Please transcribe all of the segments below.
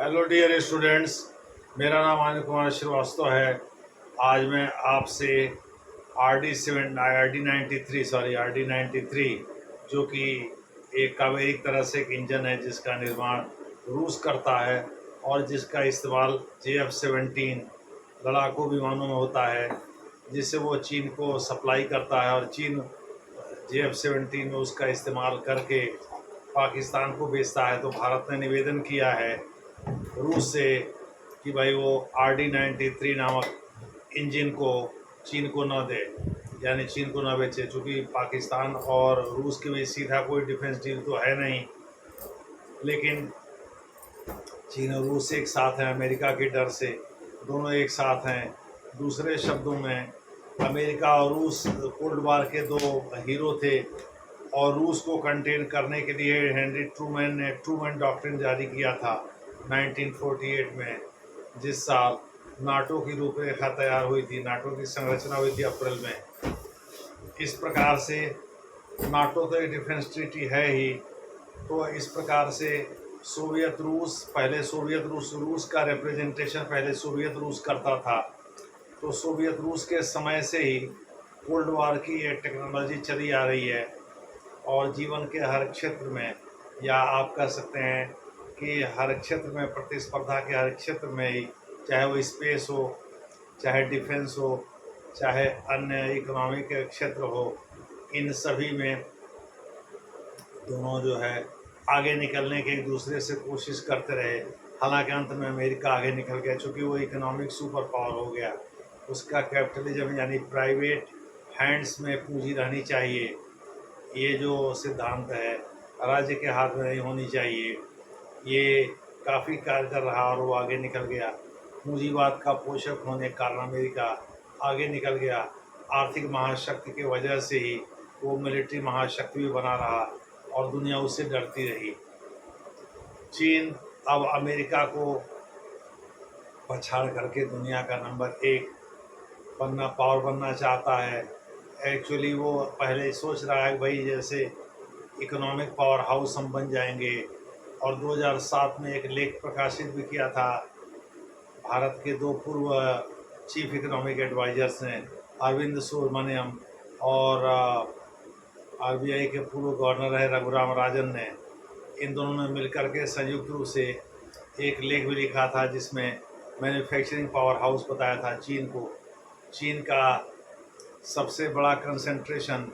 Hello dear students, मेरा नाम आनंद कुमार श्रीवास्तव है। आज मैं आपसे आर डी 93 जो कि एक कावेरी तरह से एक इंजन है जिसका निर्माण रूस करता है और जिसका इस्तेमाल JF-17 लड़ाकू विमानों में होता है, जिससे वो चीन को सप्लाई करता है और चीन JF-17 में उसका इस्तेमाल करके पाकिस्तान को बेचता है। तो भारत ने निवेदन किया है रूस से कि भाई वो RD-93 नामक इंजन को चीन को न दे, यानी चीन को न बेचे, चूँकि पाकिस्तान और रूस के बीच सीधा कोई डिफेंस डील तो है नहीं, लेकिन चीन और रूस एक साथ हैं अमेरिका के डर से, दोनों एक साथ हैं। दूसरे शब्दों में अमेरिका और रूस कोल्ड वार के दो हीरो थे और रूस को कंटेन करने के लिए हेनरी ट्रूमैन ने ट्रूमैन डॉक्ट्रिन जारी किया था 1948 में, जिस साल नाटो की रूपरेखा तैयार हुई थी, नाटो की संरचना हुई थी अप्रैल में। इस प्रकार से नाटो तो एक डिफेंस ट्रीटी है ही, तो इस प्रकार से सोवियत रूस पहले सोवियत रूस का रिप्रेजेंटेशन पहले सोवियत रूस करता था। तो सोवियत रूस के समय से ही कोल्ड वार की ये टेक्नोलॉजी चली आ रही है और जीवन के हर क्षेत्र में, या आप कह सकते हैं कि हर क्षेत्र में, प्रतिस्पर्धा के हर क्षेत्र में ही, चाहे वो स्पेस हो, चाहे डिफेंस हो, चाहे अन्य इकोनॉमिक क्षेत्र हो, इन सभी में दोनों जो है आगे निकलने के एक दूसरे से कोशिश करते रहे। हालांकि अंत में अमेरिका आगे निकल गया, चूँकि वो इकोनॉमिक सुपर पावर हो गया। उसका कैपिटलिज्म यानी प्राइवेट हैंड्स में पूंजी रहनी चाहिए, ये जो सिद्धांत है राज्य के हाथ में नहीं होनी चाहिए, ये काफ़ी कारगर रहा और वो आगे निकल गया। पूंजीवाद का पोषक होने के कारण अमेरिका आगे निकल गया। आर्थिक महाशक्ति की वजह से ही वो मिलिट्री महाशक्ति भी बना रहा और दुनिया उससे डरती रही। चीन अब अमेरिका को पछाड़ करके दुनिया का नंबर 1 पावर बनना चाहता है। एक्चुअली वो पहले सोच रहा है भाई जैसे इकोनॉमिक पावर हाउस हम बन जाएंगे, और 2007 में एक लेख प्रकाशित भी किया था भारत के दो पूर्व चीफ इकोनॉमिक एडवाइजर्स ने, अरविंद सुब्रमण्यम और RBI के पूर्व गवर्नर है रघुराम राजन ने। इन दोनों ने मिलकर के संयुक्त रूप से एक लेख भी लिखा था जिसमें मैन्युफैक्चरिंग पावर हाउस बताया था चीन को। चीन का सबसे बड़ा कंसंट्रेशन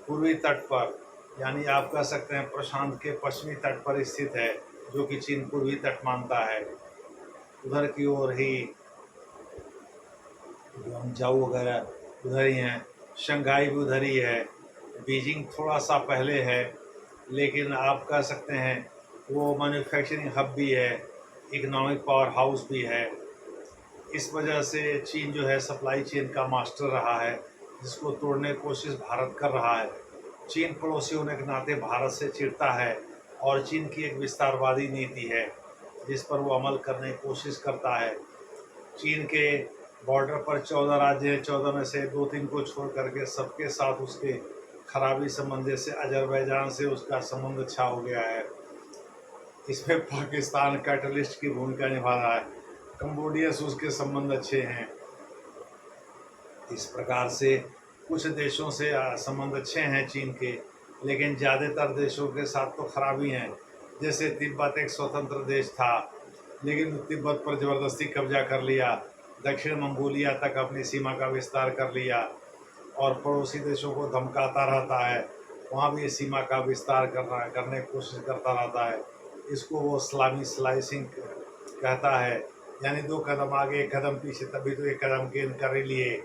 पूर्वी तट पर, यानी आप कह सकते हैं प्रशांत के पश्चिमी तट पर स्थित है, जो कि चीन पूर्वी तट मानता है। उधर की ओर ही गुआंगझाऊ वगैरह उधर ही हैं, शंघाई भी उधर ही है, बीजिंग थोड़ा सा पहले है, लेकिन आप कह सकते हैं वो मैन्युफैक्चरिंग हब भी है, इकोनॉमिक पावर हाउस भी है। इस वजह से चीन जो है सप्लाई चेन का मास्टर रहा है, जिसको तोड़ने की कोशिश भारत कर रहा है। चीन पड़ोसी होने के नाते भारत से चिढ़ता है और चीन की एक विस्तारवादी नीति है जिस पर वो अमल करने की कोशिश करता है। चीन के बॉर्डर पर 14 राज्य हैं, 14 में से 2-3 को छोड़ करके सबके साथ उसके खराबी संबंध, जैसे अजरबैजान से उसका संबंध अच्छा हो गया है। इसमें पाकिस्तान कैटलिस्ट की भूमिका निभा रहा है, कंबोडिया से उसके संबंध अच्छे हैं। इस प्रकार से कुछ देशों से संबंध अच्छे हैं चीन के, लेकिन ज़्यादातर देशों के साथ तो खराबी हैं। जैसे तिब्बत एक स्वतंत्र देश था, लेकिन तिब्बत पर ज़बरदस्ती कब्जा कर लिया, दक्षिण मंगोलिया तक अपनी सीमा का विस्तार कर लिया और पड़ोसी देशों को धमकाता रहता है, वहाँ भी सीमा का विस्तार करने की कोशिश करता रहता है। इसको वो इस्लामी स्लाइसिंग कहता है, यानी 2 कदम आगे 1 कदम पीछे, तभी तो 1 कदम गेंद कर ही लिए।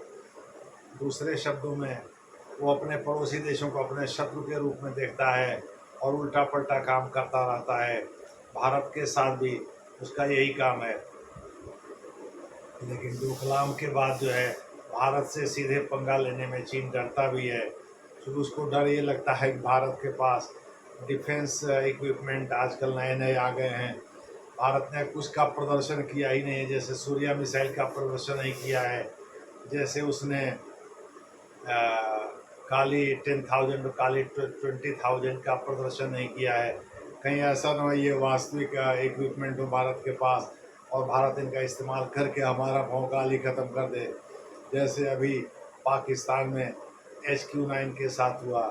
दूसरे शब्दों में वो अपने पड़ोसी देशों को अपने शत्रु के रूप में देखता है और उल्टा पलटा काम करता रहता है। भारत के साथ भी उसका यही काम है, लेकिन डोकलाम के बाद जो है भारत से सीधे पंगा लेने में चीन डरता भी है, क्योंकि उसको डर ये लगता है कि भारत के पास डिफेंस इक्विपमेंट आजकल नए नए आ गए हैं। भारत ने कुछ का प्रदर्शन किया ही नहीं है, जैसे सूर्या मिसाइल का प्रदर्शन नहीं किया है, जैसे उसने काली 10,000 काली 20,000 का प्रदर्शन नहीं किया है, कहीं ऐसा ना हो ये वास्तविक इक्विपमेंट हो भारत के पास और भारत इनका इस्तेमाल करके हमारा भौकाल ही ख़त्म कर दे, जैसे अभी पाकिस्तान में HQ9 के साथ हुआ।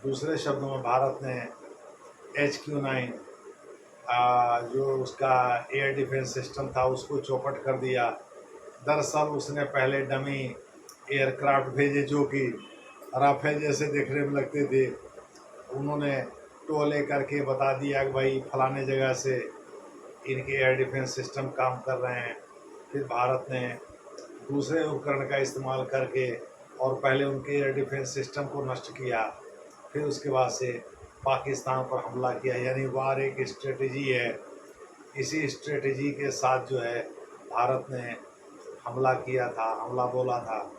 दूसरे शब्दों में भारत ने HQ9 जो उसका एयर डिफेंस सिस्टम था उसको चौपट कर दिया। दरअसल उसने पहले डमी एयरक्राफ्ट भेजे जो कि राफेल जैसे देखने में लगते थे। उन्होंने टोले करके बता दिया कि भाई फलाने जगह से इनके एयर डिफेंस सिस्टम काम कर रहे हैं। फिर भारत ने दूसरे उपकरण का इस्तेमाल करके और पहले उनके एयर डिफेंस सिस्टम को नष्ट किया, फिर उसके बाद से पाकिस्तान पर हमला किया। यानी वार एक स्ट्रेटजी है। इसी स्ट्रेटजी के साथ जो है भारत ने हमला किया था, हमला बोला था,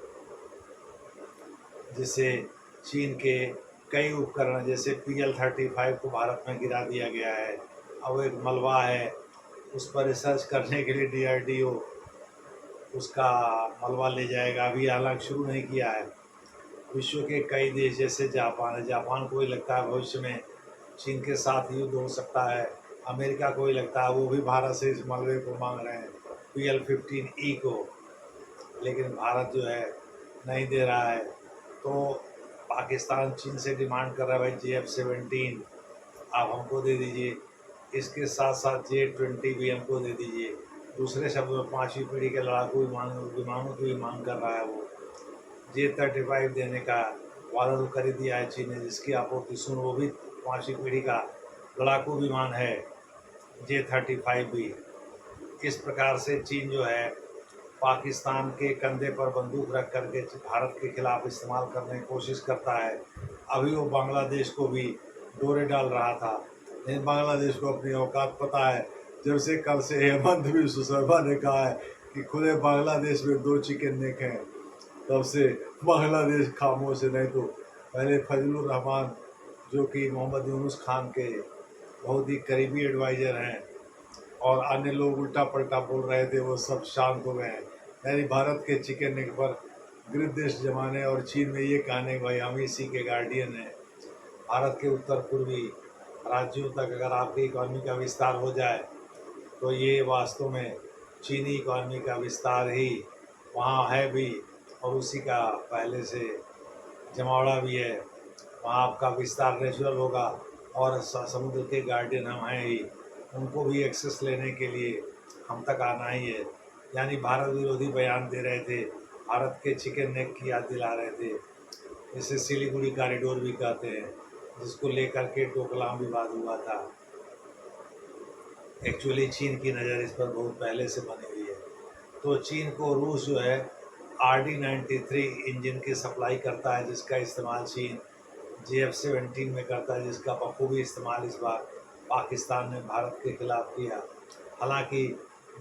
जिससे चीन के कई उपकरण जैसे PL-35 को भारत में गिरा दिया गया है। अब एक मलबा है, उस पर रिसर्च करने के लिए DRDO उसका मलबा ले जाएगा। अभी हालांकि शुरू नहीं किया है। विश्व के कई देश जैसे जापान है, जापान को ही लगता है भविष्य में चीन के साथ युद्ध हो सकता है। अमेरिका को ही लगता है, वो भी भारत से इस मलबे को मांग रहे हैं, PL-15E को, लेकिन भारत जो है नहीं दे रहा है। तो पाकिस्तान चीन से डिमांड कर रहा है, भाई JF-17 आप हमको दे दीजिए, इसके साथ साथ J-20 भी हमको दे दीजिए। दूसरे शब्दों में 5वीं पीढ़ी के लड़ाकू विमानों की भी मांग कर रहा है वो। J-35 देने का वादा तो कर ही दिया है चीन ने, जिसकी आपूर्ति सुन वो भी 5वीं पीढ़ी का लड़ाकू विमान है, J-35 भी। इस प्रकार से चीन जो है पाकिस्तान के कंधे पर बंदूक रख करके भारत के खिलाफ इस्तेमाल करने की कोशिश करता है। अभी वो बांग्लादेश को भी डोरे डाल रहा था, लेकिन बांग्लादेश को अपनी औकात पता है। जब से कल से हेमंत बिस्व शर्मा ने कहा है कि खुले बांग्लादेश में 2 चिकन नेक हैं, तब से बांग्लादेश खामोश है। नहीं तो पहले फजलुर रहमान जो कि मोहम्मद यूनुस खान के बहुत ही करीबी एडवाइज़र हैं और अन्य लोग उल्टा पलटा बोल रहे थे, वो सब शांत हो गए हैं। यानी भारत के चिकन नेक पर गृहदेश जमाने और चीन में ये कहने भाई हम इसी के गार्डियन हैं। भारत के उत्तर पूर्वी राज्यों तक अगर आपकी इकॉनमी का विस्तार हो जाए तो ये वास्तव में चीनी इकॉनमी का विस्तार ही वहाँ है भी, और उसी का पहले से जमावड़ा भी है। वहाँ आपका विस्तार नेचुरल होगा और समुद्र के गार्डियन हम हैं ही, उनको भी एक्सेस लेने के लिए हम तक आना ही है। यानी भारत विरोधी बयान दे रहे थे, भारत के चिकन नेक की याद दिला रहे थे। इसे सिलीगुड़ी कॉरिडोर भी कहते हैं, जिसको लेकर के डोकलाम विवाद हुआ था। एक्चुअली चीन की नज़र इस पर बहुत पहले से बनी हुई है। तो चीन को रूस जो है RD-93 इंजन की सप्लाई करता है, जिसका इस्तेमाल चीन JF-17 में करता है, जिसका बखूबी इस्तेमाल इस बार पाकिस्तान ने भारत के खिलाफ किया। हालांकि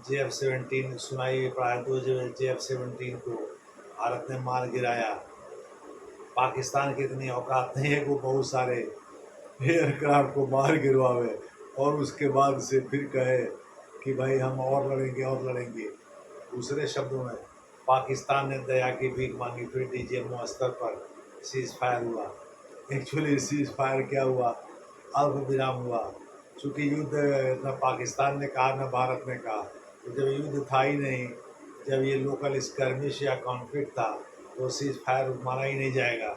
JF-17 सुनाई प्राय 2 JF-17 को भारत ने मार गिराया। पाकिस्तान की इतनी औकात नहीं है कि वो बहुत सारे एयरक्राफ्ट को मार गिरवावे और उसके बाद से फिर कहे कि भाई हम और लड़ेंगे और लड़ेंगे। दूसरे शब्दों में पाकिस्तान ने दया की भीख मांगी, फिर DGMO स्तर पर सीज़ फायर हुआ। एक्चुअली सीज़ फायर क्या हुआ, अल्प विराम हुआ। चूँकि युद्ध न पाकिस्तान ने कहा न भारत ने कहा, तो जब युद्ध था ही नहीं, जब ये लोकल स्कर्मिश या कॉन्फ्लिक्ट था, तो सीज़ फायर माना ही नहीं जाएगा।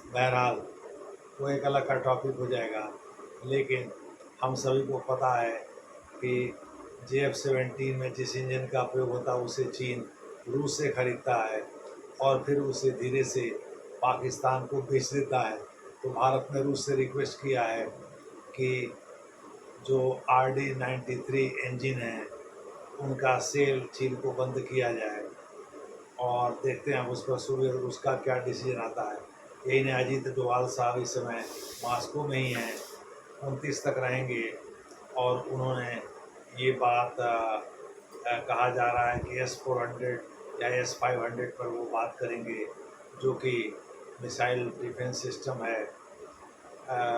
बहरहाल वो एक अलग का टॉपिक हो जाएगा। लेकिन हम सभी को पता है कि JF-17 में जिस इंजन का प्रयोग होता है उसे चीन रूस से खरीदता है और फिर उसे धीरे से पाकिस्तान को बेच देता है। तो भारत ने रूस से रिक्वेस्ट किया है कि जो RD-93 इंजन है उनका सेल चीन को बंद किया जाए, और देखते हैं उस पर सूर्य उसका क्या डिसीजन आता है। यही ने अजीत डोभाल साहब इस समय मॉस्को में ही हैं, 29 तक रहेंगे, और उन्होंने ये बात कहा जा रहा है कि S-400 या S-500 पर वो बात करेंगे, जो कि मिसाइल डिफेंस सिस्टम है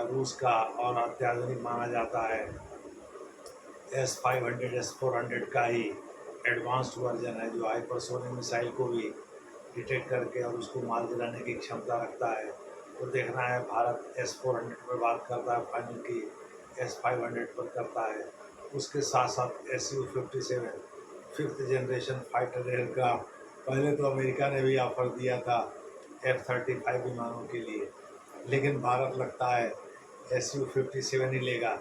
रूस का और अत्याधुनिक माना जाता है। S-500 S-400 का ही एडवांस्ड वर्जन है, जो हाइपरसोनिक मिसाइल को भी डिटेक्ट करके और उसको मार गिराने की क्षमता रखता है। तो देखना है भारत S-400 पर बात करता है फाइनल की S-500 पर करता है। उसके साथ साथ Su-57 fifth generation fighter aircraft, पहले तो अमेरिका ने भी ऑफर दिया था F-35 विमानों के लिए, लेकिन भारत लगता है Su-57 ही लेगा,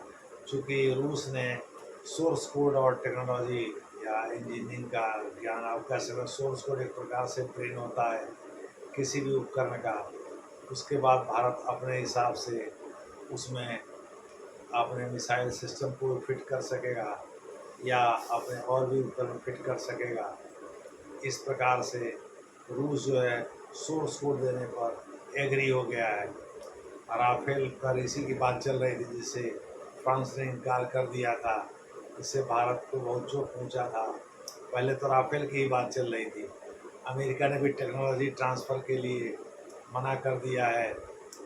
चूँकि रूस ने सोर्स कोड और टेक्नोलॉजी या इंजीनियरिंग का ज्ञान, आप कह सकते हैं सोर्स कोड एक प्रकार से ब्रेन होता है किसी भी उपकरण का। उसके बाद भारत अपने हिसाब से उसमें अपने मिसाइल सिस्टम को फिट कर सकेगा या अपने और भी उपकरण फिट कर सकेगा। इस प्रकार से रूस जो है सोर्स कोड देने पर एग्री हो गया है। राफेल पर इसी की बात चल रही थी, जिससे फ्रांस ने इनकार कर दिया था। इससे भारत को बहुत चोट पहुंचा था। पहले तो राफेल की ही बात चल रही थी, अमेरिका ने भी टेक्नोलॉजी ट्रांसफ़र के लिए मना कर दिया है,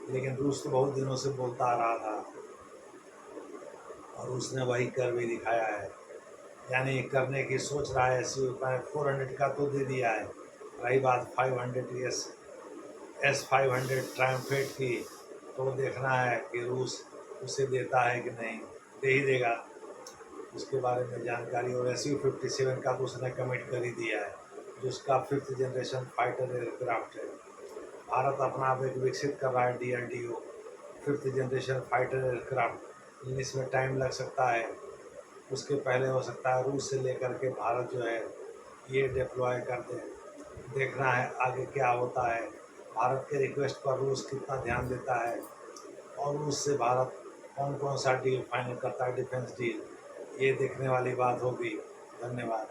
लेकिन रूस तो बहुत दिनों से बोलता आ रहा था और उसने वही कर भी दिखाया है। यानी करने की सोच रहा है। Su-400 का तो दे दिया है। रही बात 500 S-500 ट्रायम्फेट की, तो देखना है कि रूस उसे देता है कि नहीं, दे ही देगा। उसके बारे में जानकारी, और Su-57 का तो उसने कमिट कर ही दिया है, जो उसका फिफ्थ जनरेशन फाइटर एयरक्राफ्ट है। भारत अपना आप एक विकसित कर रहा है DRDO fifth generation fighter aircraft, लेकिन इसमें टाइम लग सकता है। उसके पहले हो सकता है रूस से लेकर के भारत जो है ये डिप्लॉय कर दे। देखना है आगे क्या होता है, भारत के रिक्वेस्ट पर रूस कितना ध्यान देता है और रूस से भारत कौन कौन सा डील फाइनल करता है, डिफेंस डील, ये देखने वाली बात होगी। धन्यवाद।